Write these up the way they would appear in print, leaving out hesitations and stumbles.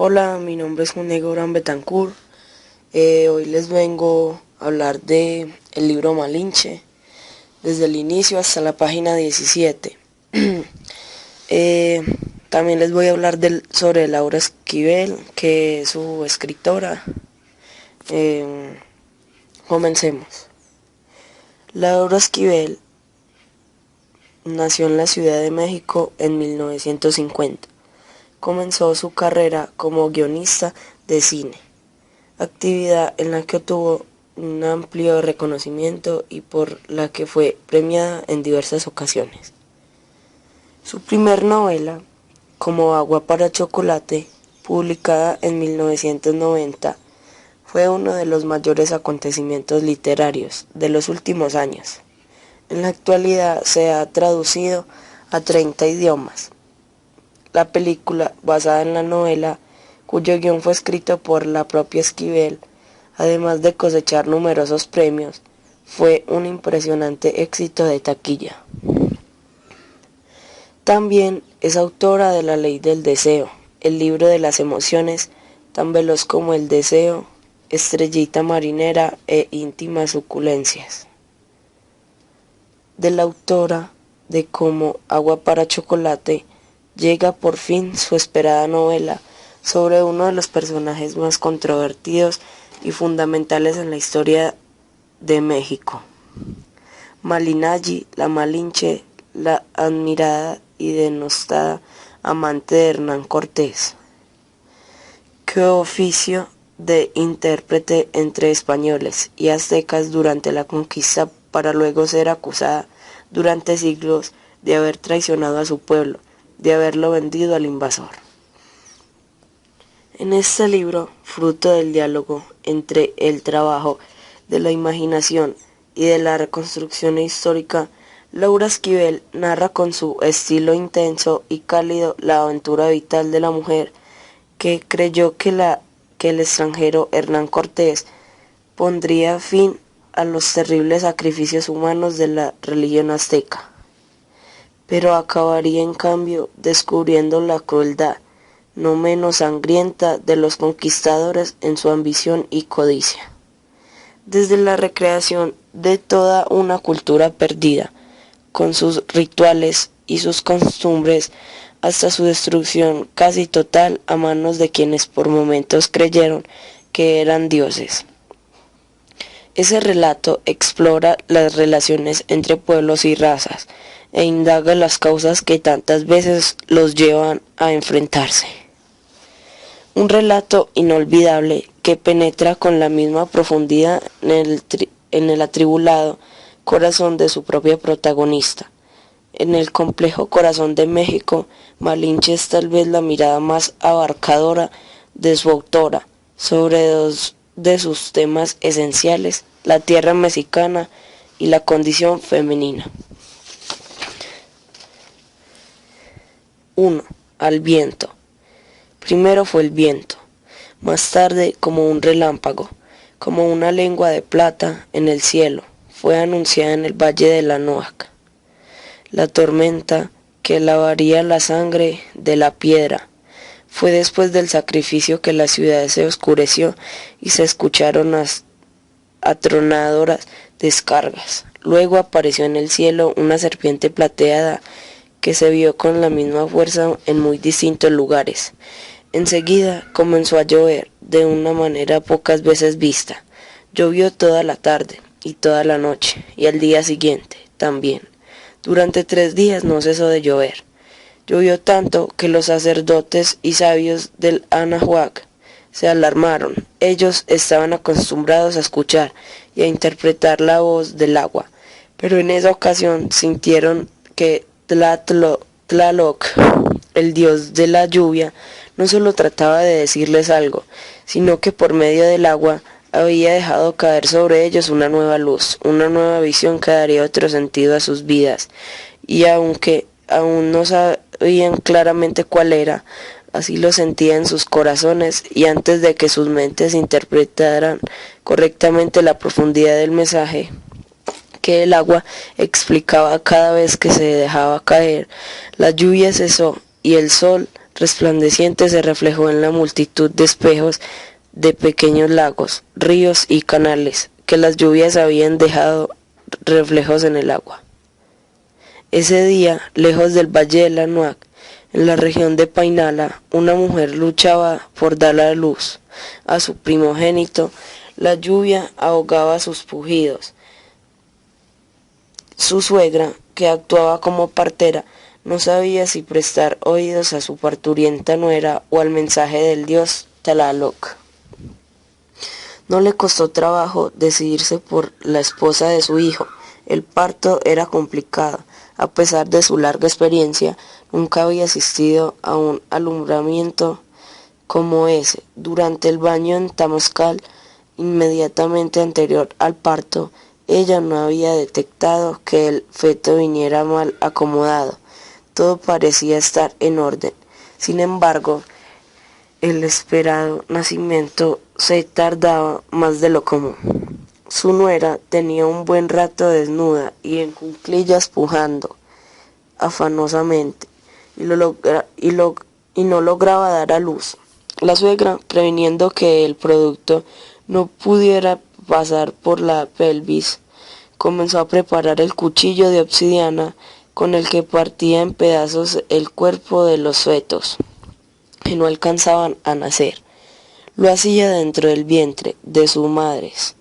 Hola, mi nombre es Juan Diego Gran Betancourt. Hoy les vengo a hablar de el libro Malinche, desde el inicio hasta la página 17. Eh, También les voy a hablar sobre Laura Esquivel, que es su escritora. Eh, Comencemos. Laura Esquivel nació en la Ciudad de México en 1950. Comenzó su carrera como guionista de cine, actividad en la que obtuvo un amplio reconocimiento y por la que fue premiada en diversas ocasiones. Su primer novela, Como agua para chocolate, publicada en 1990, fue uno de los mayores acontecimientos literarios de los últimos años. En la actualidad se ha traducido a 30 idiomas. La película, basada en la novela, cuyo guión fue escrito por la propia Esquivel, además de cosechar numerosos premios, fue un impresionante éxito de taquilla. También es autora de La ley del deseo, el libro de las emociones, tan veloz como el deseo, Estrellita marinera e íntimas suculencias. De la autora de Como agua para chocolate, llega por fin su esperada novela sobre uno de los personajes más controvertidos y fundamentales en la historia de México. Malinalli, la Malinche, la admirada y denostada amante de Hernán Cortés, que oficio de intérprete entre españoles y aztecas durante la conquista para luego ser acusada durante siglos de haber traicionado a su pueblo, de haberlo vendido al invasor. En este libro, fruto del diálogo entre el trabajo de la imaginación y de la reconstrucción histórica, Laura Esquivel narra con su estilo intenso y cálido la aventura vital de la mujer que creyó que el extranjero Hernán Cortés pondría fin a los terribles sacrificios humanos de la religión azteca, pero acabaría en cambio descubriendo la crueldad, no menos sangrienta, de los conquistadores en su ambición y codicia. Desde la recreación de toda una cultura perdida, con sus rituales y sus costumbres, hasta su destrucción casi total a manos de quienes por momentos creyeron que eran dioses. Ese relato explora las relaciones entre pueblos y razas e indaga las causas que tantas veces los llevan a enfrentarse. Un relato inolvidable que penetra con la misma profundidad en el atribulado corazón de su propia protagonista. En el complejo corazón de México, Malinche es tal vez la mirada más abarcadora de su autora sobre dos de sus temas esenciales, la tierra mexicana y la condición femenina. 1. Al viento. Primero fue el viento, más tarde como un relámpago, como una lengua de plata en el cielo, fue anunciada en el valle de la Noaca. La tormenta que lavaría la sangre de la piedra. Fue después del sacrificio que la ciudad se oscureció y se escucharon las atronadoras descargas. Luego apareció en el cielo una serpiente plateada que se vio con la misma fuerza en muy distintos lugares. Enseguida comenzó a llover de una manera pocas veces vista. Llovió toda la tarde y toda la noche y al día siguiente también. Durante 3 días no cesó de llover. Llovió tanto que los sacerdotes y sabios del Anahuac se alarmaron. Ellos estaban acostumbrados a escuchar y a interpretar la voz del agua, pero en esa ocasión sintieron que Tlaloc, el dios de la lluvia, no solo trataba de decirles algo, sino que por medio del agua había dejado caer sobre ellos una nueva luz, una nueva visión que daría otro sentido a sus vidas, y aunque aún no sabían claramente cuál era, así lo sentían en sus corazones, y antes de que sus mentes interpretaran correctamente la profundidad del mensaje que el agua explicaba cada vez que se dejaba caer, la lluvia cesó y el sol resplandeciente se reflejó en la multitud de espejos de pequeños lagos, ríos y canales que las lluvias habían dejado reflejos en el agua. Ese día, lejos del valle de la Nuac, en la región de Painala, una mujer luchaba por dar a luz a su primogénito. La lluvia ahogaba sus pujidos. Su suegra, que actuaba como partera, no sabía si prestar oídos a su parturienta nuera o al mensaje del dios Tlaloc. No le costó trabajo decidirse por la esposa de su hijo. El parto era complicado. A pesar de su larga experiencia, nunca había asistido a un alumbramiento como ese. Durante el baño en Temazcal, inmediatamente anterior al parto, ella no había detectado que el feto viniera mal acomodado. Todo parecía estar en orden. Sin embargo, el esperado nacimiento se tardaba más de lo común. Su nuera tenía un buen rato desnuda y en cuclillas pujando afanosamente y no lograba dar a luz. La suegra, previniendo que el producto no pudiera pasar por la pelvis, comenzó a preparar el cuchillo de obsidiana con el que partía en pedazos el cuerpo de los fetos que no alcanzaban a nacer. Lo hacía dentro del vientre de sus madres,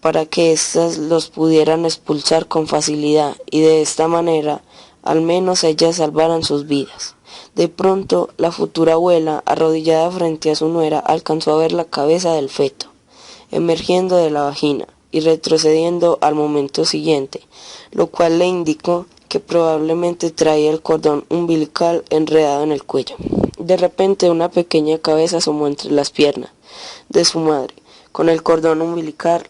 para que éstas los pudieran expulsar con facilidad y de esta manera al menos ellas salvaran sus vidas. De pronto, la futura abuela, arrodillada frente a su nuera, alcanzó a ver la cabeza del feto, emergiendo de la vagina y retrocediendo al momento siguiente, lo cual le indicó que probablemente traía el cordón umbilical enredado en el cuello. De repente, una pequeña cabeza asomó entre las piernas de su madre, con el cordón umbilical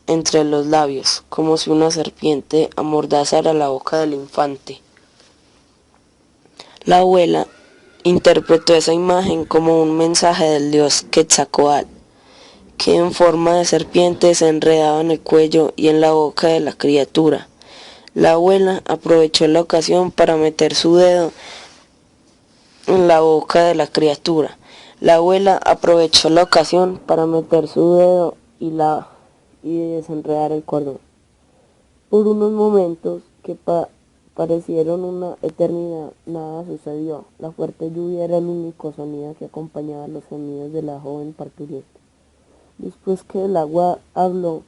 entre los labios, como si una serpiente amordazara la boca del infante. La abuela interpretó esa imagen como un mensaje del dios Quetzalcóatl, que en forma de serpiente se enredaba en el cuello y en la boca de la criatura. La abuela aprovechó la ocasión para meter su dedo en la boca de la criatura. La abuela aprovechó la ocasión para meter su dedo y desenredar el cordón. Por unos momentos que parecieron una eternidad, nada sucedió. La fuerte lluvia era el único sonido que acompañaba los sonidos de la joven parturienta. Después que el agua habló,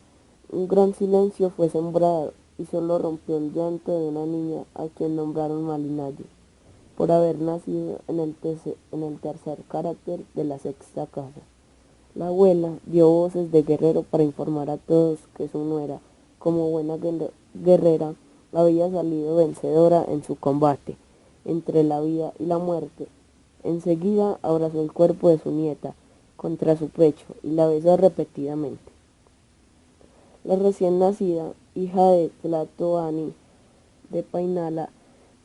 un gran silencio fue sembrado y solo rompió el llanto de una niña a quien nombraron Malinaye, por haber nacido en el tercer carácter de la sexta casa. La abuela dio voces de guerrero para informar a todos que su nuera, como buena guerrera, había salido vencedora en su combate entre la vida y la muerte. Enseguida abrazó el cuerpo de su nieta contra su pecho y la besó repetidamente. La recién nacida, hija de Tlatoani de Painala,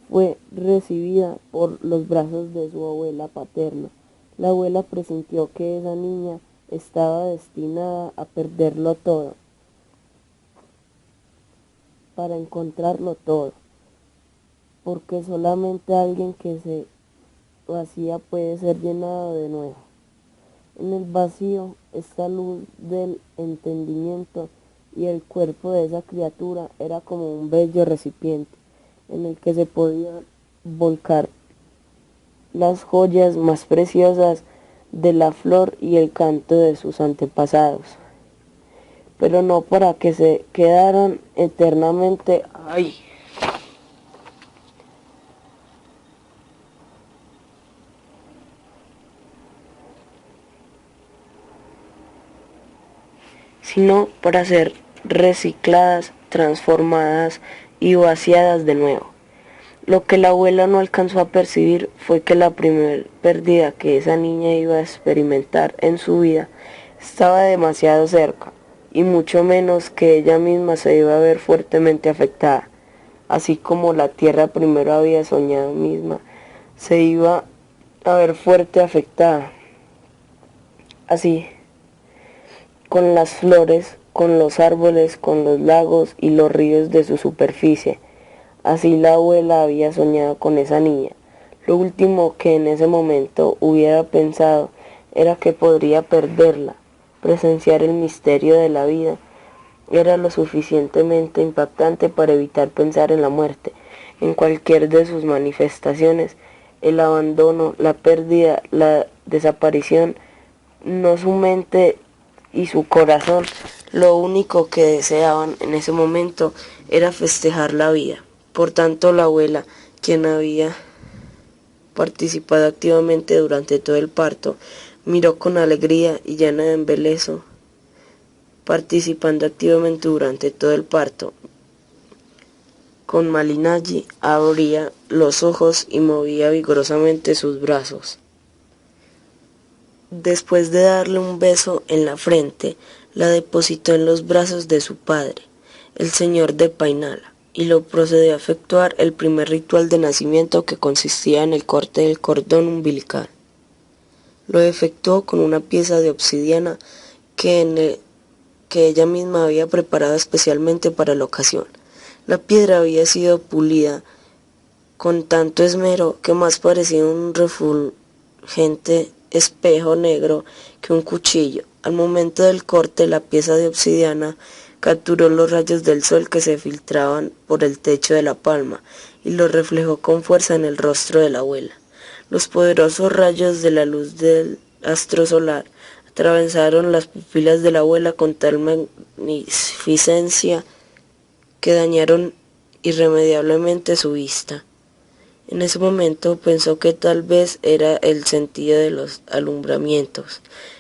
fue recibida por los brazos de su abuela paterna. La abuela presintió que esa niña estaba destinada a perderlo todo, para encontrarlo todo, porque solamente alguien que se vacía puede ser llenado de nuevo. En el vacío, esta luz del entendimiento y el cuerpo de esa criatura era como un bello recipiente en el que se podían volcar las joyas más preciosas de la flor y el canto de sus antepasados, pero no para que se quedaran eternamente ahí, sino para ser recicladas, transformadas y vaciadas de nuevo. Lo que la abuela no alcanzó a percibir fue que la primer pérdida que esa niña iba a experimentar en su vida estaba demasiado cerca, y mucho menos que ella misma se iba a ver fuertemente afectada, así como la tierra primero había soñado misma, se iba a ver fuerte afectada. Así, con las flores, con los árboles, con los lagos y los ríos de su superficie. Así la abuela había soñado con esa niña. Lo último que en ese momento hubiera pensado era que podría perderla. Presenciar el misterio de la vida era lo suficientemente impactante para evitar pensar en la muerte, en cualquier de sus manifestaciones, el abandono, la pérdida, la desaparición. No su mente y su corazón, lo único que deseaban en ese momento era festejar la vida. Por tanto, la abuela, quien había participado activamente durante todo el parto, miró con alegría y llena de embeleso, participando activamente durante todo el parto. Con Malinalli abría los ojos y movía vigorosamente sus brazos. Después de darle un beso en la frente, la depositó en los brazos de su padre, el señor de Painala, y lo procedió a efectuar el primer ritual de nacimiento, que consistía en el corte del cordón umbilical. Lo efectuó con una pieza de obsidiana que ella misma había preparado especialmente para la ocasión. La piedra había sido pulida con tanto esmero que más parecía un refulgente espejo negro que un cuchillo. Al momento del corte, la pieza de obsidiana capturó los rayos del sol que se filtraban por el techo de la palma y los reflejó con fuerza en el rostro de la abuela. Los poderosos rayos de la luz del astro solar atravesaron las pupilas de la abuela con tal magnificencia que dañaron irremediablemente su vista. En ese momento pensó que tal vez era el sentido de los alumbramientos,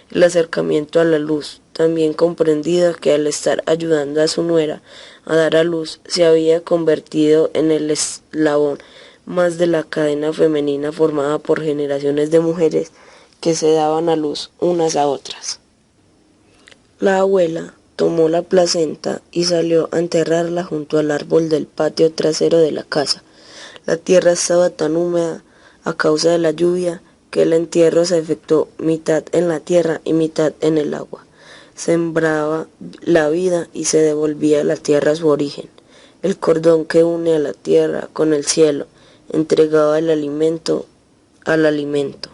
el acercamiento a la luz. También comprendida que al estar ayudando a su nuera a dar a luz, se había convertido en el eslabón más de la cadena femenina formada por generaciones de mujeres que se daban a luz unas a otras. La abuela tomó la placenta y salió a enterrarla junto al árbol del patio trasero de la casa. La tierra estaba tan húmeda a causa de la lluvia que el entierro se efectuó mitad en la tierra y mitad en el agua. Sembraba la vida y se devolvía a la tierra a su origen. El cordón que une a la tierra con el cielo entregaba el alimento al alimento.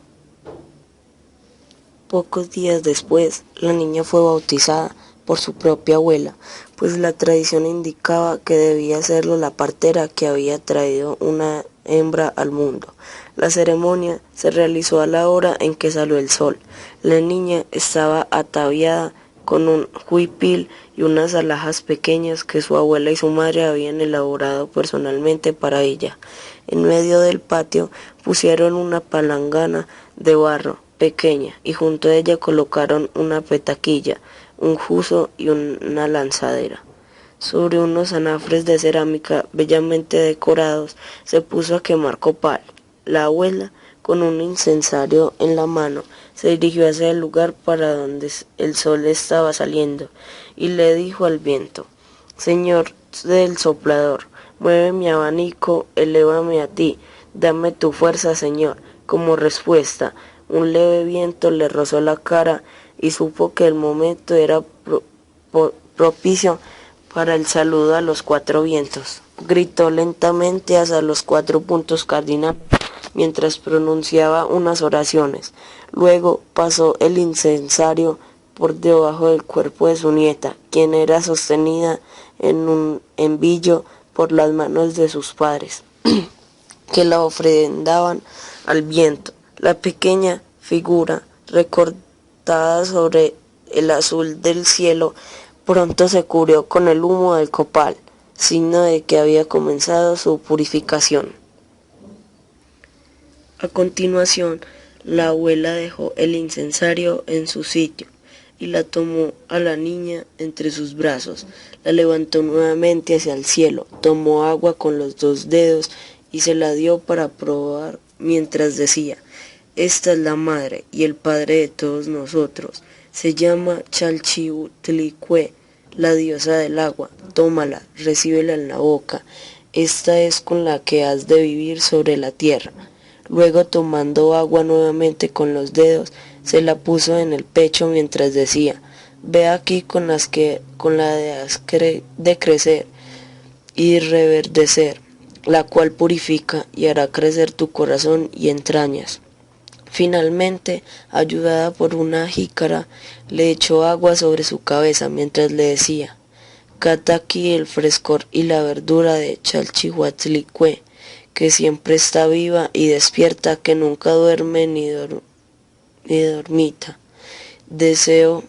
Pocos días después, la niña fue bautizada por su propia abuela, pues la tradición indicaba que debía serlo la partera que había traído una hembra al mundo. La ceremonia se realizó a la hora en que salió el sol. La niña estaba ataviada con un huipil y unas alhajas pequeñas que su abuela y su madre habían elaborado personalmente para ella. En medio del patio pusieron una palangana de barro pequeña y junto a ella colocaron una petaquilla, un juzo y una lanzadera. Sobre unos anafres de cerámica bellamente decorados se puso a quemar copal. La abuela, con un incensario en la mano, se dirigió hacia el lugar para donde el sol estaba saliendo y le dijo al viento: «Señor del soplador, mueve mi abanico, elévame a ti, dame tu fuerza, Señor». Como respuesta, un leve viento le rozó la cara y supo que el momento era propicio para el saludo a los cuatro vientos. Gritó lentamente hacia los 4 puntos cardinales mientras pronunciaba unas oraciones. Luego pasó el incensario por debajo del cuerpo de su nieta, quien era sostenida en un envillo por las manos de sus padres, que la ofrendaban al viento. La pequeña figura, recortada sobre el azul del cielo, pronto se cubrió con el humo del copal, signo de que había comenzado su purificación. A continuación, la abuela dejó el incensario en su sitio y la tomó a la niña entre sus brazos, la levantó nuevamente hacia el cielo, tomó agua con los 2 dedos y se la dio para probar mientras decía: «Esta es la madre y el padre de todos nosotros. Se llama Chalchiuhtlicue, la diosa del agua. Tómala, recíbela en la boca. Esta es con la que has de vivir sobre la tierra». Luego, tomando agua nuevamente con los dedos, se la puso en el pecho mientras decía: «Ve aquí con la de crecer y reverdecer. la cual purifica y hará crecer tu corazón y entrañas. Finalmente, ayudada por una jícara, le echó agua sobre su cabeza mientras le decía: cata aquí el frescor y la verdura de Chalchihuatlicue, que siempre está viva y despierta, que nunca duerme ni dormita. Deseo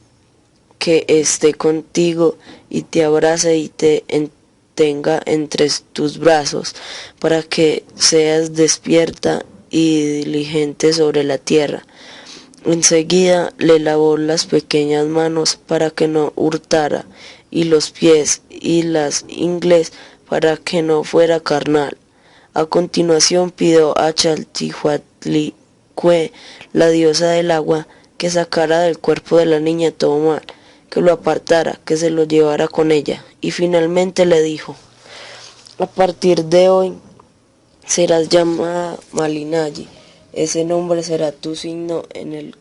que esté contigo y te abrace y te tenga entre tus brazos, para que seas despierta y diligente sobre la tierra. Enseguida le lavó las pequeñas manos para que no hurtara, y los pies y las ingles para que no fuera carnal. A continuación pidió a Chalchihuatlicue, la diosa del agua, que sacara del cuerpo de la niña todo mal, que lo apartara, que se lo llevara con ella, y finalmente le dijo: a partir de hoy serás llamada Malinayi. Ese nombre será tu signo en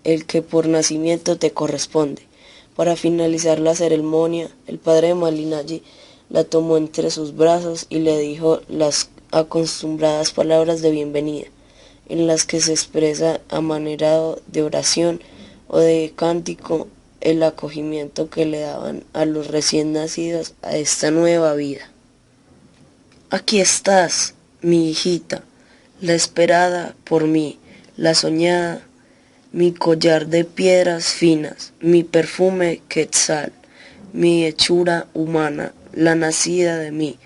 el que por nacimiento te corresponde. Para finalizar la ceremonia, el padre de Malinayi la tomó entre sus brazos y le dijo las acostumbradas palabras de bienvenida, en las que se expresa a manera de oración o de cántico el acogimiento que le daban a los recién nacidos a esta nueva vida. Aquí estás, mi hijita, la esperada por mí, la soñada, mi collar de piedras finas, mi perfume quetzal, mi hechura humana, la nacida de mí.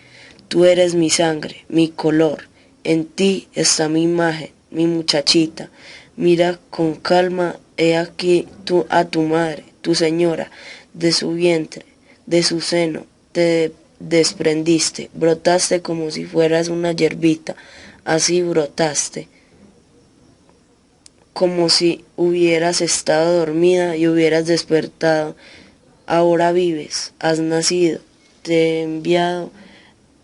Tú eres mi sangre, mi color, en ti está mi imagen, mi muchachita. Mira con calma, he aquí a tu madre, tu señora, de su vientre, de su seno, te desprendiste, brotaste como si fueras una hierbita, así brotaste, como si hubieras estado dormida y hubieras despertado. Ahora vives, has nacido, te he enviado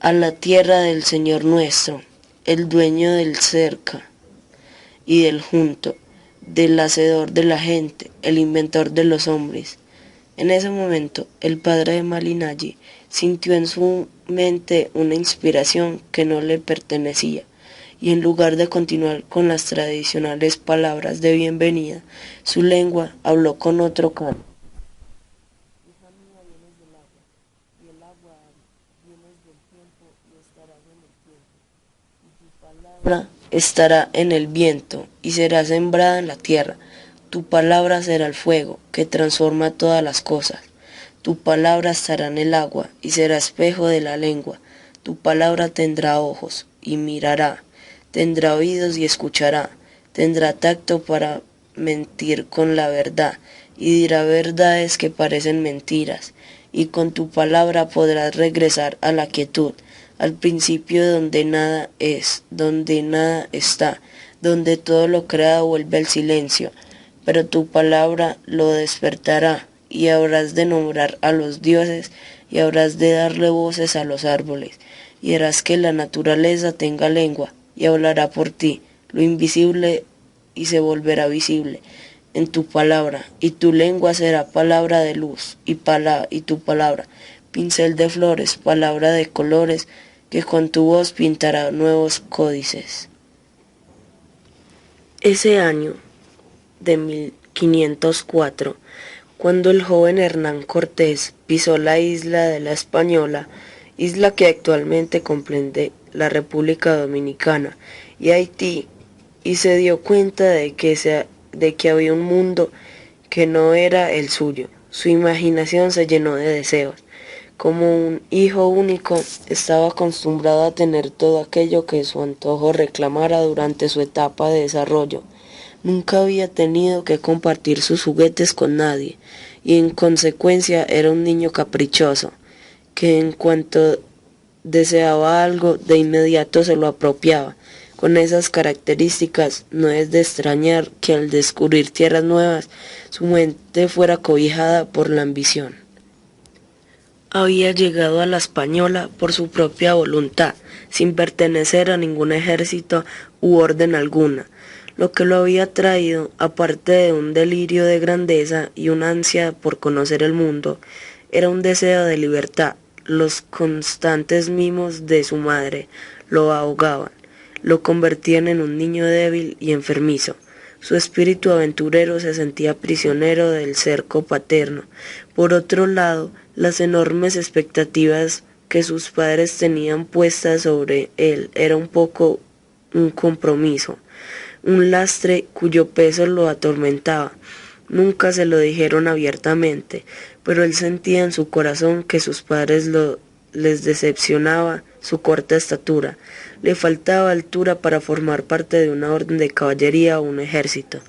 a la tierra del Señor nuestro, el dueño del cerca y del junto, del hacedor de la gente, el inventor de los hombres. En ese momento, el padre de Malinayi sintió en su mente una inspiración que no le pertenecía, y en lugar de continuar con las tradicionales palabras de bienvenida, su lengua habló con otro canto. Hija mía, vienes del agua, y el agua vienes del tiempo y estarás en el tiempo, y tu palabra estará en el viento y será sembrada en la tierra. Tu palabra será el fuego que transforma todas las cosas. Tu palabra estará en el agua y será espejo de la lengua. Tu palabra tendrá ojos y mirará, tendrá oídos y escuchará, tendrá tacto para mentir con la verdad y dirá verdades que parecen mentiras. Y con tu palabra podrás regresar a la quietud, al principio donde nada es, donde nada está, donde todo lo creado vuelve al silencio. Pero tu palabra lo despertará, y habrás de nombrar a los dioses, y habrás de darle voces a los árboles, y harás que la naturaleza tenga lengua, y hablará por ti, lo invisible y se volverá visible en tu palabra, y tu lengua será palabra de luz, y tu palabra, pincel de flores, palabra de colores, que con tu voz pintará nuevos códices. Ese año de 1504, cuando el joven Hernán Cortés pisó la isla de la Española, isla que actualmente comprende la República Dominicana y Haití, y se dio cuenta de que había un mundo que no era el suyo. Su imaginación se llenó de deseos. Como un hijo único, estaba acostumbrado a tener todo aquello que su antojo reclamara durante su etapa de desarrollo. Nunca había tenido que compartir sus juguetes con nadie, y en consecuencia era un niño caprichoso, que en cuanto deseaba algo, de inmediato se lo apropiaba. Con esas características, no es de extrañar que al descubrir tierras nuevas, su mente fuera cobijada por la ambición. Había llegado a la Española por su propia voluntad, sin pertenecer a ningún ejército u orden alguna. Lo que lo había traído, aparte de un delirio de grandeza y una ansia por conocer el mundo, era un deseo de libertad. Los constantes mimos de su madre lo ahogaban, lo convertían en un niño débil y enfermizo. Su espíritu aventurero se sentía prisionero del cerco paterno. Por otro lado, las enormes expectativas que sus padres tenían puestas sobre él era un poco un compromiso, un lastre cuyo peso lo atormentaba. Nunca se lo dijeron abiertamente, pero él sentía en su corazón que sus padres les decepcionaba su corta estatura. Le faltaba altura para formar parte de una orden de caballería o un ejército.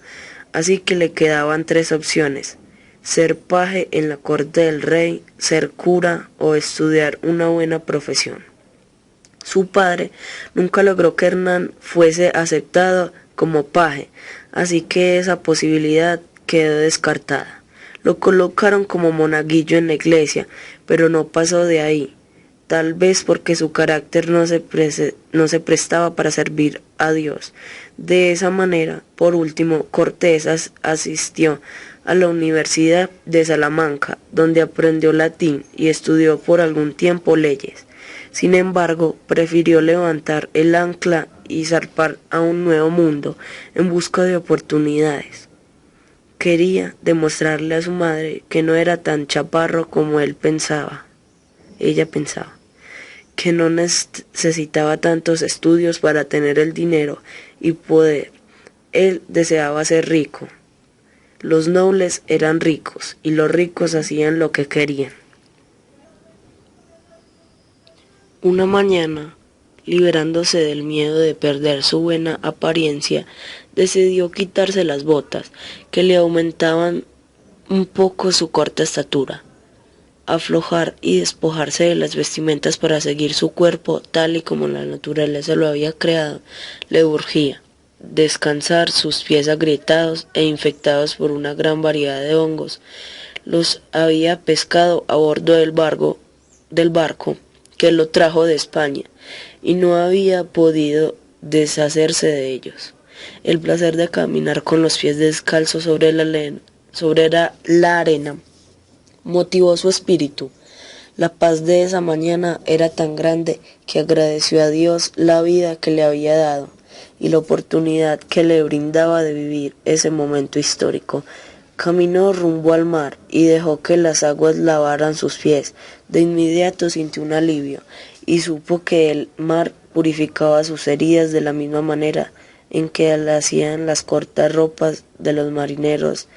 Así que le quedaban tres opciones: ser paje en la corte del rey, ser cura o estudiar una buena profesión. Su padre nunca logró que Hernán fuese aceptado como paje, así que esa posibilidad quedó descartada. Lo colocaron como monaguillo en la iglesia, pero no pasó de ahí, tal vez porque su carácter no se prestaba para servir a Dios. De esa manera, por último, Cortés asistió a la Universidad de Salamanca, donde aprendió latín y estudió por algún tiempo leyes. Sin embargo, prefirió levantar el ancla y zarpar a un nuevo mundo en busca de oportunidades. Quería demostrarle a su madre que no era tan chaparro como ella pensaba, que no necesitaba tantos estudios para tener el dinero y poder. Él deseaba ser rico. Los nobles eran ricos y los ricos hacían lo que querían. Una mañana, liberándose del miedo de perder su buena apariencia, decidió quitarse las botas, que le aumentaban un poco su corta estatura, aflojar y despojarse de las vestimentas para seguir su cuerpo tal y como la naturaleza lo había creado. Le urgía descansar sus pies agrietados e infectados por una gran variedad de hongos. Los había pescado a bordo del barco que lo trajo de España, y no había podido deshacerse de ellos. El placer de caminar con los pies descalzos sobre la arena motivó su espíritu. La paz de esa mañana era tan grande que agradeció a Dios la vida que le había dado y la oportunidad que le brindaba de vivir ese momento histórico. Caminó rumbo al mar y dejó que las aguas lavaran sus pies. De inmediato sintió un alivio y supo que el mar purificaba sus heridas de la misma manera en que lo hacían las cortas ropas de los marineros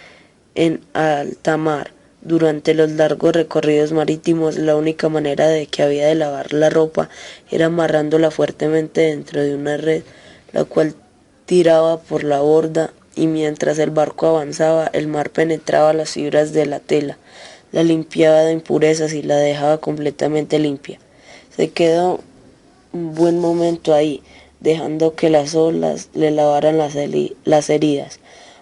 en alta mar. Durante los largos recorridos marítimos, la única manera de que había de lavar la ropa era amarrándola fuertemente dentro de una red, la cual tiraba por la borda, y mientras el barco avanzaba, el mar penetraba las fibras de la tela, la limpiaba de impurezas y la dejaba completamente limpia. Se quedó un buen momento ahí, dejando que las olas le lavaran las heridas.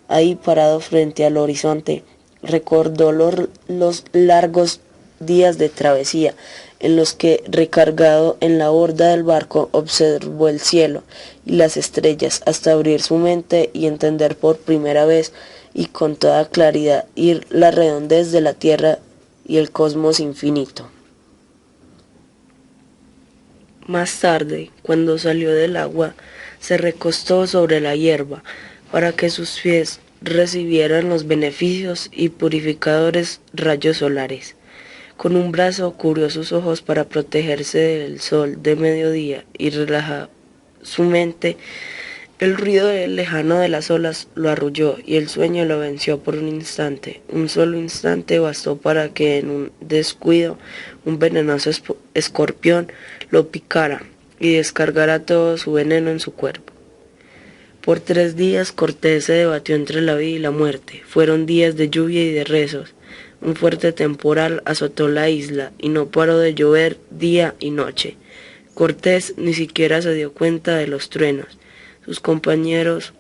Ahí, parado frente al horizonte, recordó los largos días de travesía, en los que, recargado en la borda del barco, observó el cielo y las estrellas hasta abrir su mente y entender por primera vez y con toda claridad la redondez de la tierra y el cosmos infinito. Más tarde, cuando salió del agua, se recostó sobre la hierba para que sus pies recibieran los beneficios y purificadores rayos solares. Con un brazo cubrió sus ojos para protegerse del sol de mediodía y relajar su mente. El ruido lejano de las olas lo arrulló y el sueño lo venció por un instante. Un solo instante bastó para que en un descuido un venenoso escorpión lo picara y descargara todo su veneno en su cuerpo. Por 3 días Cortés se debatió entre la vida y la muerte. Fueron días de lluvia y de rezos. Un fuerte temporal azotó la isla y no paró de llover día y noche. Cortés ni siquiera se dio cuenta de los truenos. Sus compañeros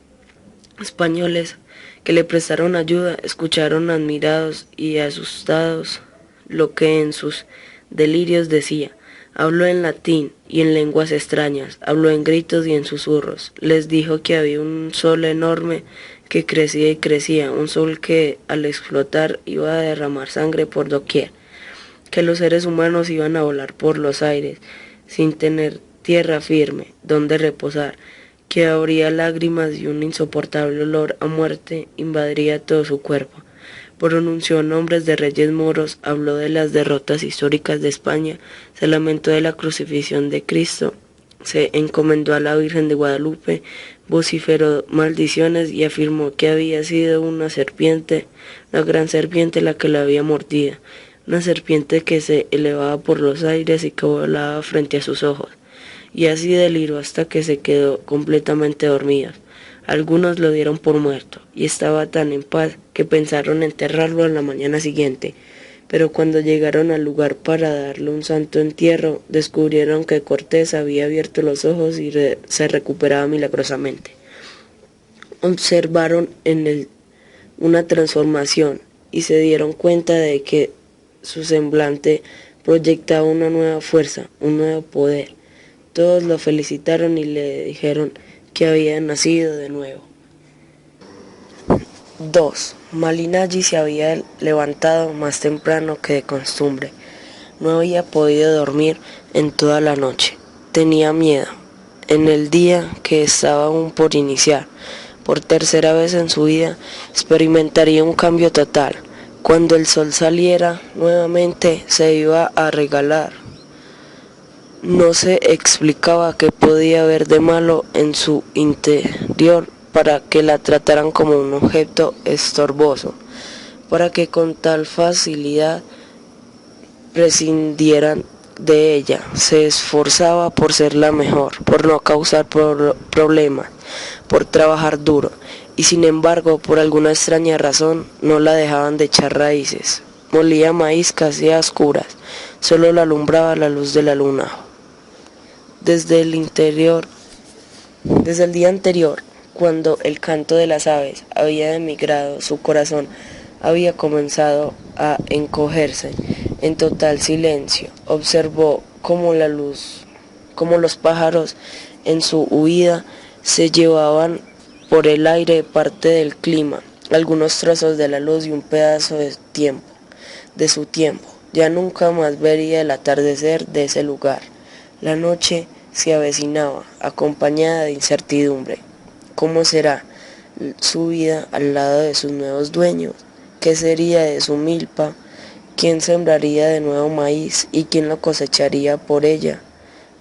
españoles que le prestaron ayuda escucharon admirados y asustados lo que en sus delirios decía. Habló en latín y en lenguas extrañas, habló en gritos y en susurros. Les dijo que había un sol enorme que crecía y crecía, un sol que al explotar iba a derramar sangre por doquier, que los seres humanos iban a volar por los aires, sin tener tierra firme donde reposar, que habría lágrimas y un insoportable olor a muerte invadiría todo su cuerpo. Pronunció nombres de reyes moros, habló de las derrotas históricas de España, se lamentó de la crucifixión de Cristo, se encomendó a la Virgen de Guadalupe, vociferó maldiciones y afirmó que había sido una serpiente, la gran serpiente la que la había mordido, una serpiente que se elevaba por los aires y que volaba frente a sus ojos, y así deliró hasta que se quedó completamente dormido. Algunos lo dieron por muerto, y estaba tan en paz que pensaron enterrarlo a la mañana siguiente, pero cuando llegaron al lugar para darle un santo entierro, descubrieron que Cortés había abierto los ojos y se recuperaba milagrosamente. Observaron en él una transformación y se dieron cuenta de que su semblante proyectaba una nueva fuerza, un nuevo poder. Todos lo felicitaron y le dijeron que había nacido de nuevo. 2. Malinalli se había levantado más temprano que de costumbre. No había podido dormir en toda la noche. Tenía miedo. En el día que estaba aún por iniciar, por tercera vez en su vida, experimentaría un cambio total. Cuando el sol saliera nuevamente, se iba a regalar. No se explicaba qué podía haber de malo en su interior para que la trataran como un objeto estorboso, para que con tal facilidad prescindieran de ella. Se esforzaba por ser la mejor, por no causar problemas, por trabajar duro, y sin embargo, por alguna extraña razón, no la dejaban de echar raíces. Molía maíz casi a oscuras, solo la alumbraba la luz de la luna. Desde el día anterior, cuando el canto de las aves había emigrado, su corazón había comenzado a encogerse en total silencio. Observó cómo los pájaros en su huida se llevaban por el aire parte del clima, algunos trozos de la luz y un pedazo de su tiempo. Ya nunca más vería el atardecer de ese lugar. La noche se avecinaba, acompañada de incertidumbre. ¿Cómo será su vida al lado de sus nuevos dueños? ¿Qué sería de su milpa? ¿Quién sembraría de nuevo maíz y quién lo cosecharía por ella?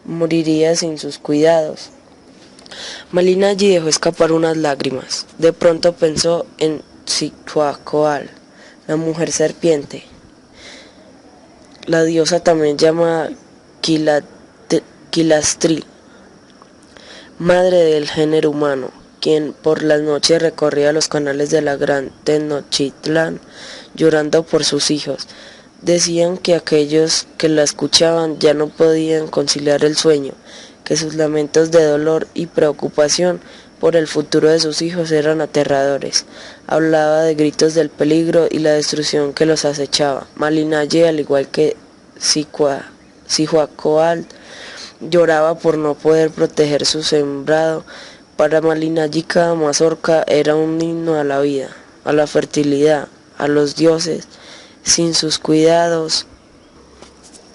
Moriría sin sus cuidados. Malinalli dejó escapar unas lágrimas. De pronto pensó en Cihuacoatl, la mujer serpiente, la diosa también llamada Quilastri, madre del género humano, quien por las noches recorría los canales de la gran Tenochtitlán llorando por sus hijos. Decían que aquellos que la escuchaban ya no podían conciliar el sueño, que sus lamentos de dolor y preocupación por el futuro de sus hijos eran aterradores. Hablaba de gritos del peligro y la destrucción que los acechaba. Malinalli, al igual que Cihuacoatl, lloraba por no poder proteger su sembrado. Para Malinalli cada mazorca era un himno a la vida, a la fertilidad, a los dioses. Sin sus cuidados,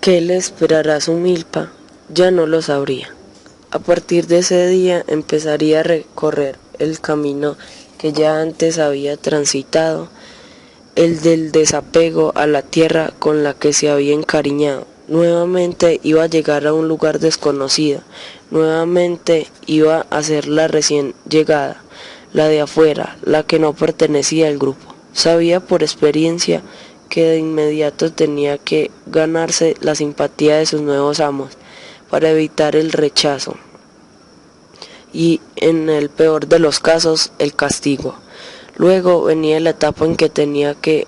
¿qué le esperará a su milpa? Ya no lo sabría. A partir de ese día empezaría a recorrer el camino que ya antes había transitado, el del desapego a la tierra con la que se había encariñado. Nuevamente iba a llegar a un lugar desconocido, nuevamente iba a ser la recién llegada, la de afuera, la que no pertenecía al grupo. Sabía por experiencia que de inmediato tenía que ganarse la simpatía de sus nuevos amos para evitar el rechazo y, en el peor de los casos, el castigo. Luego venía la etapa en que tenía que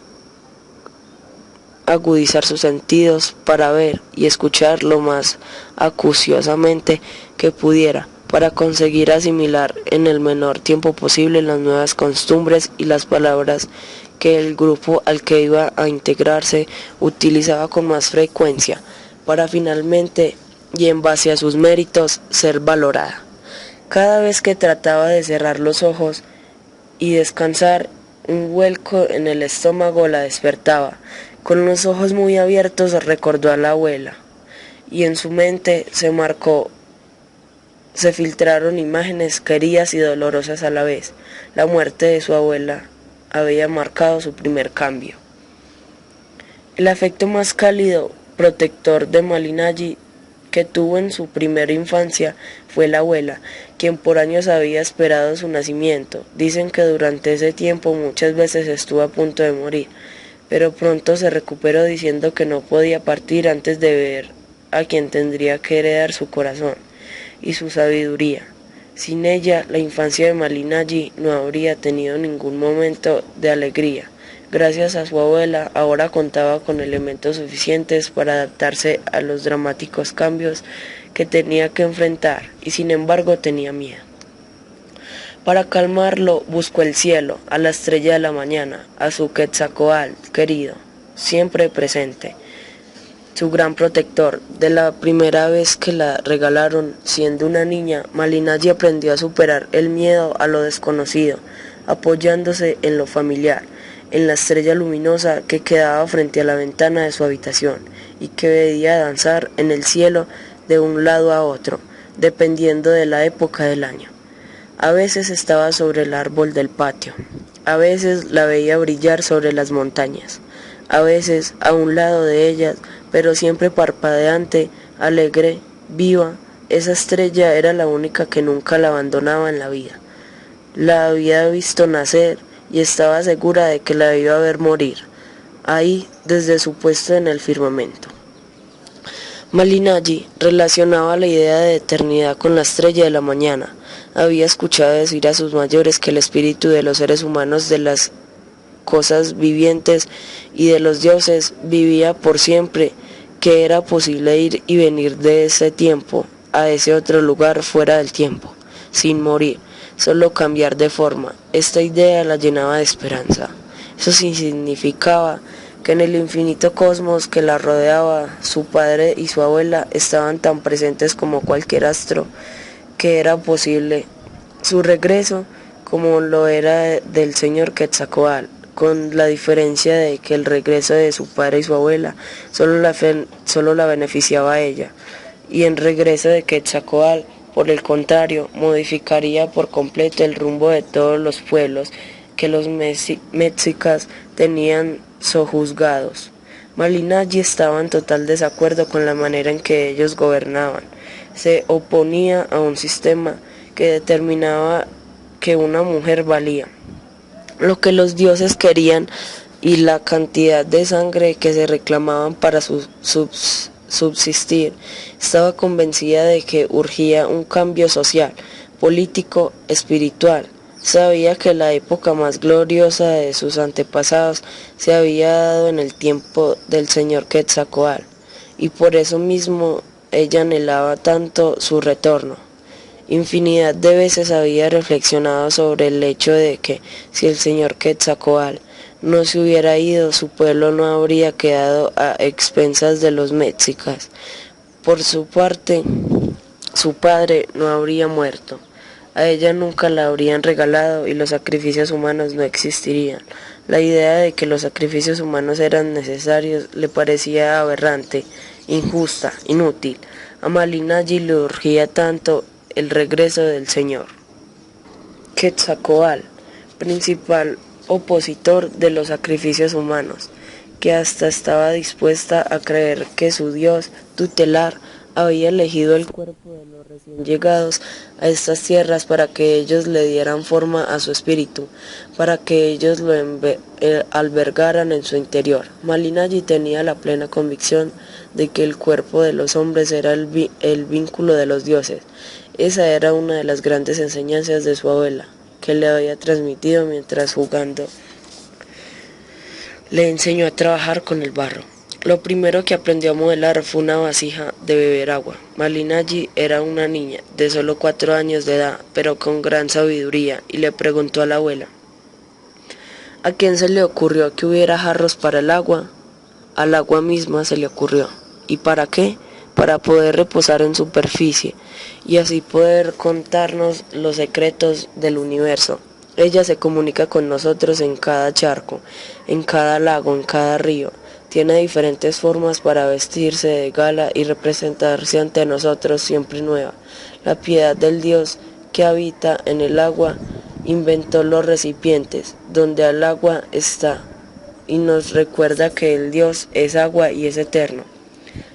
agudizar sus sentidos para ver y escuchar lo más acuciosamente que pudiera, para conseguir asimilar en el menor tiempo posible las nuevas costumbres y las palabras que el grupo al que iba a integrarse utilizaba con más frecuencia, para finalmente, y en base a sus méritos, ser valorada. Cada vez que trataba de cerrar los ojos y descansar, un vuelco en el estómago la despertaba. Con los ojos muy abiertos recordó a la abuela, y en su mente se filtraron imágenes queridas y dolorosas a la vez. La muerte de su abuela había marcado su primer cambio. El afecto más cálido, protector de Malinalli que tuvo en su primera infancia fue la abuela, quien por años había esperado su nacimiento. Dicen que durante ese tiempo muchas veces estuvo a punto de morir, pero pronto se recuperó diciendo que no podía partir antes de ver a quien tendría que heredar su corazón y su sabiduría. Sin ella, la infancia de Malinalli no habría tenido ningún momento de alegría. Gracias a su abuela, ahora contaba con elementos suficientes para adaptarse a los dramáticos cambios que tenía que enfrentar, y sin embargo tenía miedo. Para calmarlo, buscó el cielo, a la estrella de la mañana, a su Quetzalcóatl querido, siempre presente, su gran protector. De la primera vez que la regalaron, siendo una niña, Malinalli aprendió a superar el miedo a lo desconocido, apoyándose en lo familiar, en la estrella luminosa que quedaba frente a la ventana de su habitación y que veía danzar en el cielo de un lado a otro, dependiendo de la época del año. A veces estaba sobre el árbol del patio, a veces la veía brillar sobre las montañas, a veces a un lado de ellas, pero siempre parpadeante, alegre, viva. Esa estrella era la única que nunca la abandonaba en la vida. La había visto nacer y estaba segura de que la iba a ver morir, ahí desde su puesto en el firmamento. Malinalli relacionaba la idea de eternidad con la estrella de la mañana. Había escuchado decir a sus mayores que el espíritu de los seres humanos, de las cosas vivientes y de los dioses vivía por siempre, que era posible ir y venir de ese tiempo a ese otro lugar fuera del tiempo, sin morir, solo cambiar de forma. Esta idea la llenaba de esperanza. Eso sí significaba que en el infinito cosmos que la rodeaba, su padre y su abuela estaban tan presentes como cualquier astro, que era posible su regreso como lo era del señor Quetzalcóatl, con la diferencia de que el regreso de su padre y su abuela solo la beneficiaba a ella, y el regreso de Quetzalcóatl, por el contrario, modificaría por completo el rumbo de todos los pueblos que los mexicas tenían sojuzgados. Malinalli estaba en total desacuerdo con la manera en que ellos gobernaban. Se oponía a un sistema que determinaba que una mujer valía lo que los dioses querían y la cantidad de sangre que se reclamaban para subsistir. Estaba convencida de que urgía un cambio social, político, espiritual. Sabía que la época más gloriosa de sus antepasados se había dado en el tiempo del señor Quetzalcóatl, y por eso mismo ella anhelaba tanto su retorno. Infinidad de veces había reflexionado sobre el hecho de que si el señor Quetzalcóatl no se hubiera ido, su pueblo no habría quedado a expensas de los mexicas. Por su parte, su padre no habría muerto. A ella nunca la habrían regalado y los sacrificios humanos no existirían. La idea de que los sacrificios humanos eran necesarios le parecía aberrante, injusta, inútil. A Malinalli le urgía tanto el regreso del señor Quetzalcóatl, principal opositor de los sacrificios humanos, que hasta estaba dispuesta a creer que su dios tutelar había elegido el cuerpo de los recién llegados a estas tierras para que ellos le dieran forma a su espíritu, para que ellos lo albergaran en su interior. Malinalli tenía la plena convicción de que el cuerpo de los hombres era el vínculo de los dioses. Esa era una de las grandes enseñanzas de su abuela, que le había transmitido mientras jugando. Le enseñó a trabajar con el barro. Lo primero que aprendió a modelar fue una vasija de beber agua. Malinalli era una niña de solo 4 años de edad, pero con gran sabiduría, y le preguntó a la abuela: ¿a quién se le ocurrió que hubiera jarros para el agua? Al agua misma se le ocurrió. ¿Y para qué? Para poder reposar en superficie y así poder contarnos los secretos del universo. Ella se comunica con nosotros en cada charco, en cada lago, en cada río. Tiene diferentes formas para vestirse de gala y representarse ante nosotros siempre nueva. La piedad del Dios que habita en el agua inventó los recipientes donde el agua está y nos recuerda que el Dios es agua y es eterno.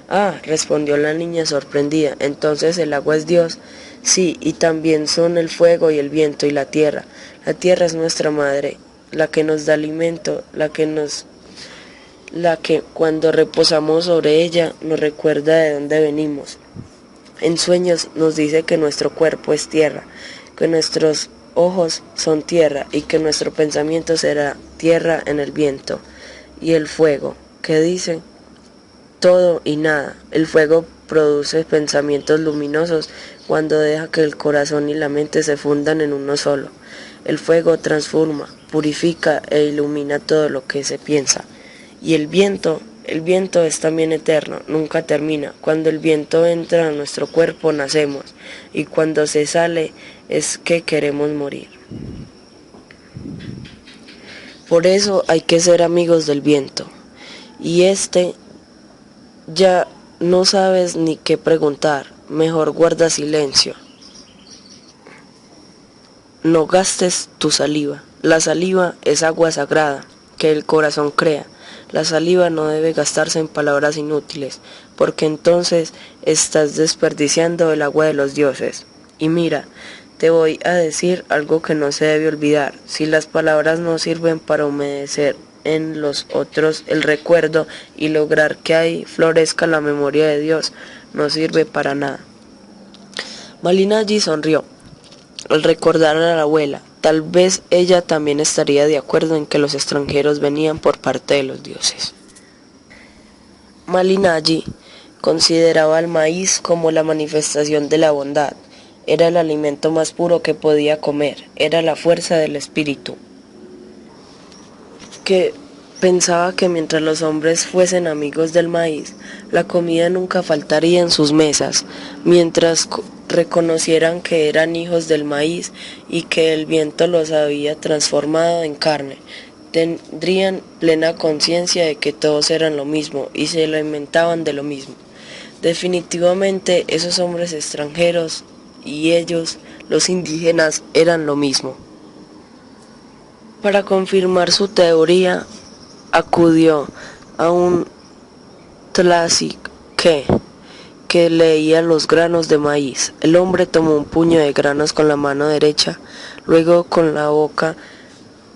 Ah, respondió la niña sorprendida, ¿entonces el agua es Dios? Sí, y también son el fuego y el viento y la tierra. La tierra es nuestra madre, la que nos da alimento, la que cuando reposamos sobre ella nos recuerda de dónde venimos. En sueños nos dice que nuestro cuerpo es tierra, que nuestros ojos son tierra y que nuestro pensamiento será tierra en el viento y el fuego, que dice todo y nada. El fuego produce pensamientos luminosos cuando deja que el corazón y la mente se fundan en uno solo. El fuego transforma, purifica e ilumina todo lo que se piensa. Y el viento es también eterno, nunca termina. Cuando el viento entra a nuestro cuerpo nacemos y cuando se sale es que queremos morir. Por eso hay que ser amigos del viento. Y ya no sabes ni qué preguntar, mejor guarda silencio. No gastes tu saliva. La saliva es agua sagrada que el corazón crea. La saliva no debe gastarse en palabras inútiles, porque entonces estás desperdiciando el agua de los dioses. Y mira, te voy a decir algo que no se debe olvidar. Si las palabras no sirven para humedecer en los otros el recuerdo y lograr que ahí florezca la memoria de Dios, no sirve para nada. Malinaji sonrió al recordar a la abuela. Tal vez ella también estaría de acuerdo en que los extranjeros venían por parte de los dioses. Malinaji consideraba al maíz como la manifestación de la bondad. Era el alimento más puro que podía comer, era la fuerza del espíritu. Que pensaba que mientras los hombres fuesen amigos del maíz, la comida nunca faltaría en sus mesas, mientras reconocieran que eran hijos del maíz y que el viento los había transformado en carne. Tendrían plena conciencia de que todos eran lo mismo y se alimentaban de lo mismo. Definitivamente esos hombres extranjeros y ellos, los indígenas, eran lo mismo. Para confirmar su teoría, acudió a un tlaxique que leía los granos de maíz. El hombre tomó un puño de granos con la mano derecha, luego con la boca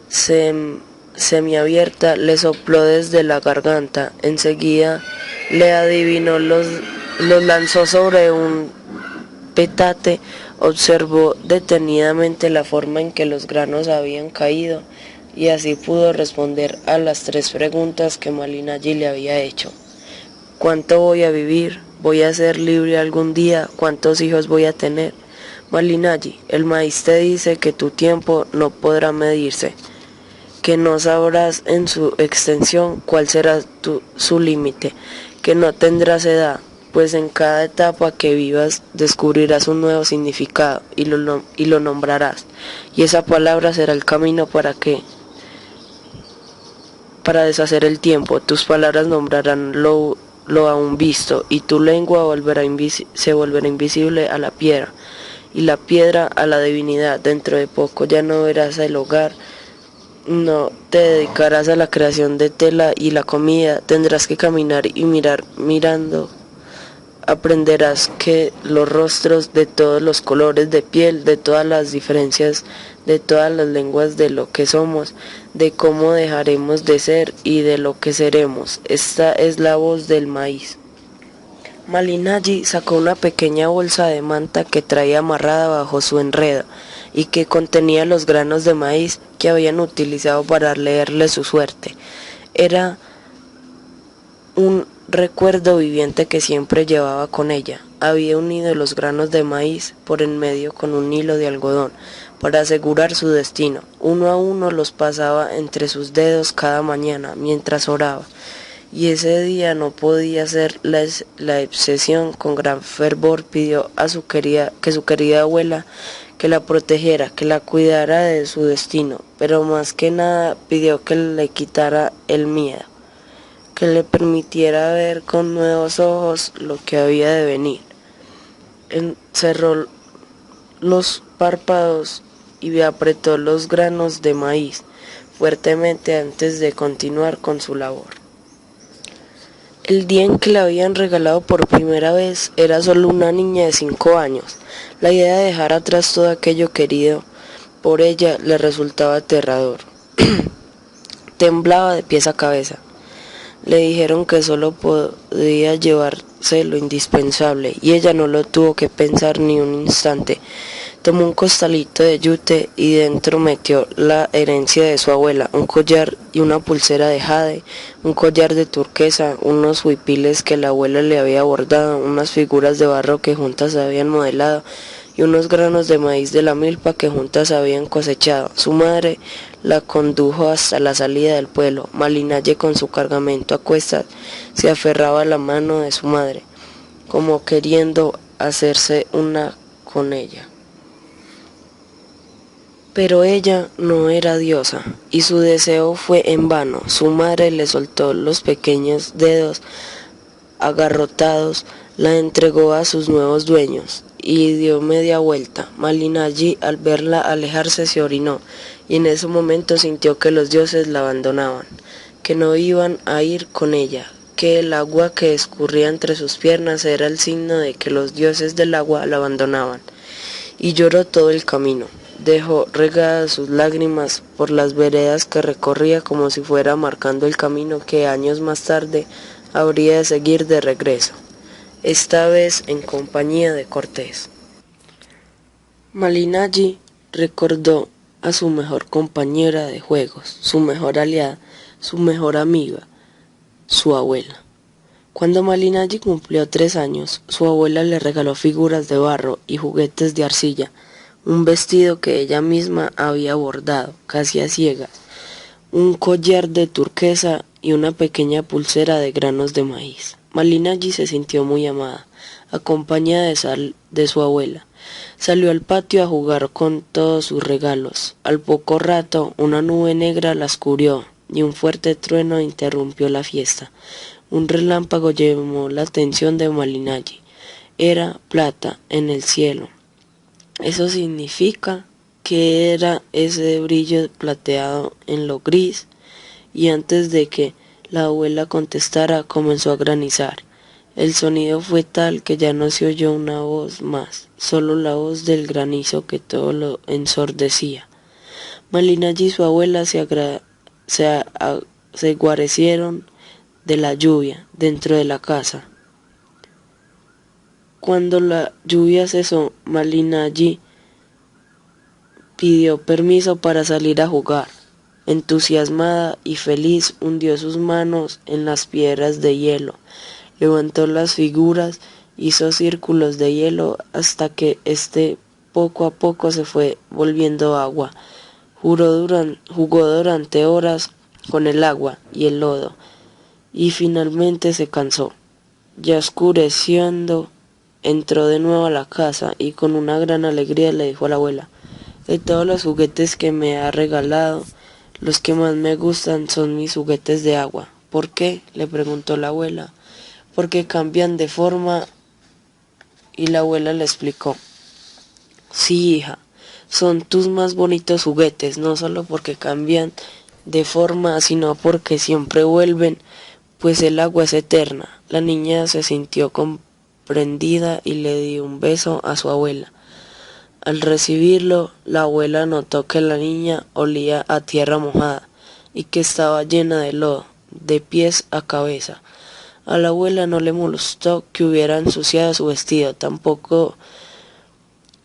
semiabierta le sopló desde la garganta. Enseguida le adivinó, los lanzó sobre un petate, observó detenidamente la forma en que los granos habían caído y así pudo responder a las 3 preguntas que Malinaji le había hecho. ¿Cuánto voy a vivir? ¿Voy a ser libre algún día? ¿Cuántos hijos voy a tener? Malinaji, el maíz te dice que tu tiempo no podrá medirse, que no sabrás en su extensión cuál será su límite, que no tendrás edad, pues en cada etapa que vivas descubrirás un nuevo significado y lo nombrarás, y esa palabra será el camino para deshacer el tiempo. Tus palabras nombrarán lo aún visto, y tu lengua se volverá invisible a la piedra, y la piedra a la divinidad. Dentro de poco ya no verás el hogar, no te dedicarás a la creación de tela y la comida, tendrás que caminar y mirando. Aprenderás que los rostros de todos los colores de piel, de todas las diferencias, de todas las lenguas, de lo que somos, de cómo dejaremos de ser y de lo que seremos. Esta es la voz del maíz. Malinaji sacó una pequeña bolsa de manta que traía amarrada bajo su enredo y que contenía los granos de maíz que habían utilizado para leerle su suerte. Era un recuerdo viviente que siempre llevaba con ella. Había unido los granos de maíz por en medio con un hilo de algodón para asegurar su destino. Uno a uno los pasaba entre sus dedos cada mañana mientras oraba. Y ese día no podía hacer la excepción. Con gran fervor pidió a que su querida abuela que la protegiera, que la cuidara de su destino, pero más que nada pidió que le quitara el miedo, que le permitiera ver con nuevos ojos lo que había de venir. Cerró los párpados y apretó los granos de maíz fuertemente antes de continuar con su labor. El día en que le habían regalado por primera vez era solo una niña de 5 años. La idea de dejar atrás todo aquello querido por ella le resultaba aterrador. Temblaba de pies a cabeza. Le dijeron que solo podía llevarse lo indispensable y ella no lo tuvo que pensar ni un instante. Tomó un costalito de yute y dentro metió la herencia de su abuela, un collar y una pulsera de jade, un collar de turquesa, unos huipiles que la abuela le había bordado, unas figuras de barro que juntas habían modelado y unos granos de maíz de la milpa que juntas habían cosechado. Su madre la condujo hasta la salida del pueblo. Malinaye, con su cargamento a cuestas, se aferraba a la mano de su madre, como queriendo hacerse una con ella. Pero ella no era diosa, y su deseo fue en vano. Su madre le soltó los pequeños dedos agarrotados, la entregó a sus nuevos dueños, y dio media vuelta. Malinaye, al verla alejarse, se orinó, y en ese momento sintió que los dioses la abandonaban, que no iban a ir con ella, que el agua que escurría entre sus piernas era el signo de que los dioses del agua la abandonaban, y lloró todo el camino. Dejó regadas sus lágrimas por las veredas que recorría como si fuera marcando el camino que años más tarde habría de seguir de regreso, esta vez en compañía de Cortés. Malinaye recordó a su mejor compañera de juegos, su mejor aliada, su mejor amiga, su abuela. Cuando Malinaye cumplió 3 años, su abuela le regaló figuras de barro y juguetes de arcilla, un vestido que ella misma había bordado, casi a ciegas, un collar de turquesa y una pequeña pulsera de granos de maíz. Malinaye se sintió muy amada, acompañada de su abuela. Salió al patio a jugar con todos sus regalos. Al poco rato, una nube negra las cubrió y un fuerte trueno interrumpió la fiesta. Un relámpago llamó la atención de Malinaye. Era plata en el cielo. Eso significa que era ese brillo plateado en lo gris, y antes de que la abuela contestara comenzó a granizar. El sonido fue tal que ya no se oyó una voz más, solo la voz del granizo que todo lo ensordecía. Malinaye y su abuela se guarecieron de la lluvia dentro de la casa. Cuando la lluvia cesó, Malinaye pidió permiso para salir a jugar. Entusiasmada y feliz, hundió sus manos en las piedras de hielo, levantó las figuras, hizo círculos de hielo hasta que éste poco a poco se fue volviendo agua. Jugó durante horas con el agua y el lodo, y finalmente se cansó. Ya oscureciendo, entró de nuevo a la casa y con una gran alegría le dijo a la abuela: de todos los juguetes que me ha regalado, los que más me gustan son mis juguetes de agua. ¿Por qué?, le preguntó la abuela. Porque cambian de forma, y la abuela le explicó. Sí, hija, son tus más bonitos juguetes, no solo porque cambian de forma, sino porque siempre vuelven, pues el agua es eterna. La niña se sintió comprendida y le dio un beso a su abuela. Al recibirlo, la abuela notó que la niña olía a tierra mojada y que estaba llena de lodo, de pies a cabeza. A la abuela no le molestó que hubiera ensuciado su vestido, tampoco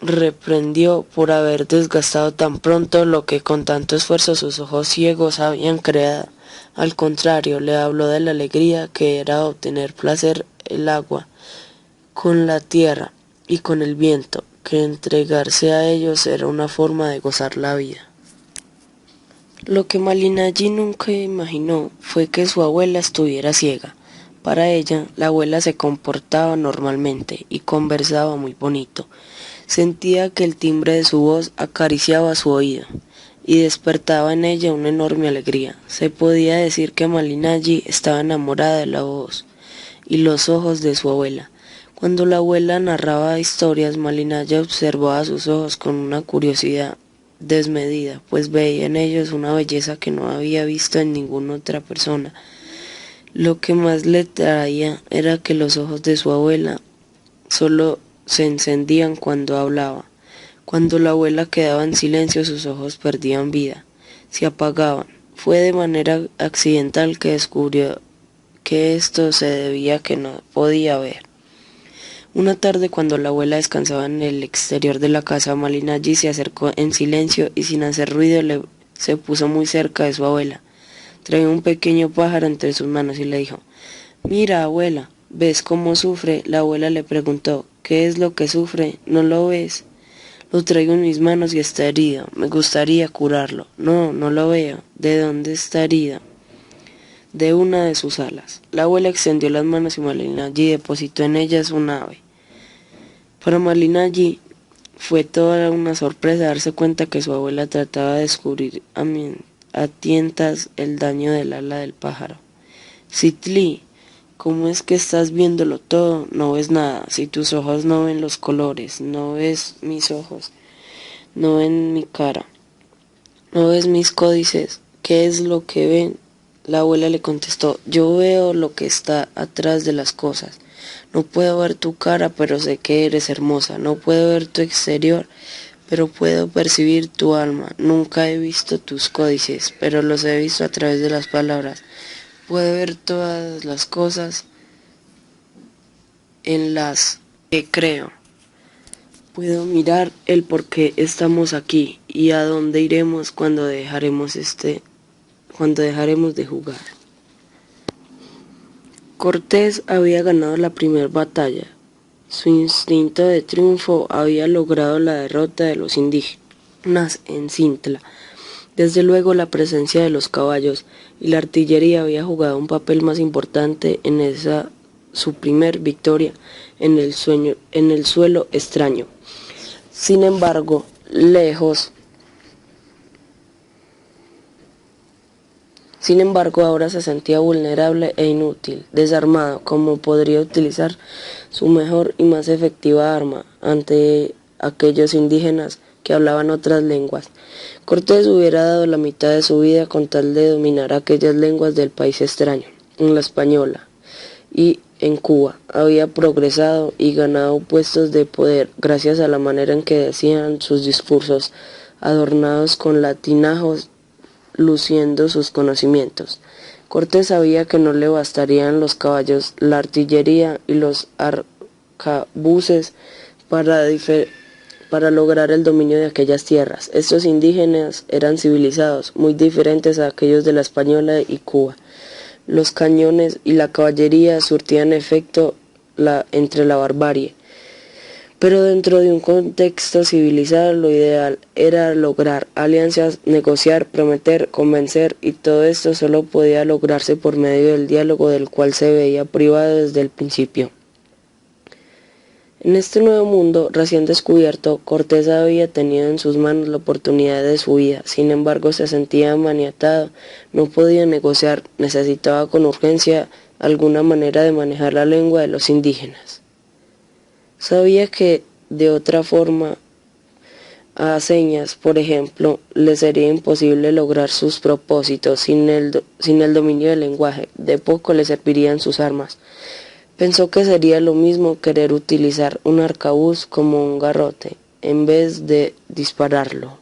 reprendió por haber desgastado tan pronto lo que con tanto esfuerzo sus ojos ciegos habían creado. Al contrario, le habló de la alegría que era obtener placer el agua, con la tierra y con el viento, que entregarse a ellos era una forma de gozar la vida. Lo que Malinaye nunca imaginó fue que su abuela estuviera ciega. Para ella, la abuela se comportaba normalmente y conversaba muy bonito. Sentía que el timbre de su voz acariciaba su oído. y despertaba en ella una enorme alegría. Se podía decir que Malinalli estaba enamorada de la voz y los ojos de su abuela. Cuando la abuela narraba historias, Malinalli observaba sus ojos con una curiosidad desmedida, pues veía en ellos una belleza que no había visto en ninguna otra persona. Lo que más le traía era que los ojos de su abuela solo se encendían cuando hablaba. Cuando la abuela quedaba en silencio, sus ojos perdían vida, se apagaban. Fue de manera accidental que descubrió que esto se debía a que no podía ver. Una tarde, cuando la abuela descansaba en el exterior de la casa, Malinalli se acercó en silencio y sin hacer ruido se puso muy cerca de su abuela. Traía un pequeño pájaro entre sus manos y le dijo: «Mira, abuela, ¿ves cómo sufre?». La abuela le preguntó: «¿Qué es lo que sufre? ¿No lo ves?». «Lo traigo en mis manos y está herido. Me gustaría curarlo». «No, no lo veo». «¿De dónde está herido?». «De una de sus alas». La abuela extendió las manos y Malinalli depositó en ellas un ave. Para Malinalli fue toda una sorpresa darse cuenta que su abuela trataba de descubrir a tientas el daño del ala del pájaro. «Citli, ¿cómo es que estás viéndolo todo? No ves nada. Si tus ojos no ven los colores, no ves mis ojos, no ven mi cara, no ves mis códices, ¿qué es lo que ven?». La abuela le contestó: «Yo veo lo que está atrás de las cosas. No puedo ver tu cara, pero sé que eres hermosa. No puedo ver tu exterior, pero puedo percibir tu alma. Nunca he visto tus códices, pero los he visto a través de las palabras. Puedo ver todas las cosas en las que creo. Puedo mirar el por qué estamos aquí y a dónde iremos cuando dejaremos de jugar». Cortés había ganado la primera batalla. Su instinto de triunfo había logrado la derrota de los indígenas en Cintla. Desde luego la presencia de los caballos y la artillería había jugado un papel más importante en esa su primer victoria en el suelo extraño. Sin embargo, ahora se sentía vulnerable e inútil, desarmado. ¿Cómo podría utilizar su mejor y más efectiva arma ante aquellos indígenas que hablaban otras lenguas? Cortés hubiera dado la mitad de su vida con tal de dominar aquellas lenguas del país extraño. En la española y en Cuba había progresado y ganado puestos de poder gracias a la manera en que decían sus discursos, adornados con latinajos, luciendo sus conocimientos. Cortés sabía que no le bastarían los caballos, la artillería y los arcabuces para lograr el dominio de aquellas tierras. Estos indígenas eran civilizados, muy diferentes a aquellos de la Española y Cuba. Los cañones y la caballería surtían efecto entre la barbarie. Pero dentro de un contexto civilizado, lo ideal era lograr alianzas, negociar, prometer, convencer, y todo esto solo podía lograrse por medio del diálogo, del cual se veía privado desde el principio. En este nuevo mundo recién descubierto, Cortés había tenido en sus manos la oportunidad de su vida. Sin embargo, se sentía maniatado, no podía negociar, necesitaba con urgencia alguna manera de manejar la lengua de los indígenas. Sabía que de otra forma, a señas, por ejemplo, le sería imposible lograr sus propósitos sin el dominio del lenguaje. De poco le servirían sus armas. Pensó que sería lo mismo querer utilizar un arcabuz como un garrote, en vez de dispararlo.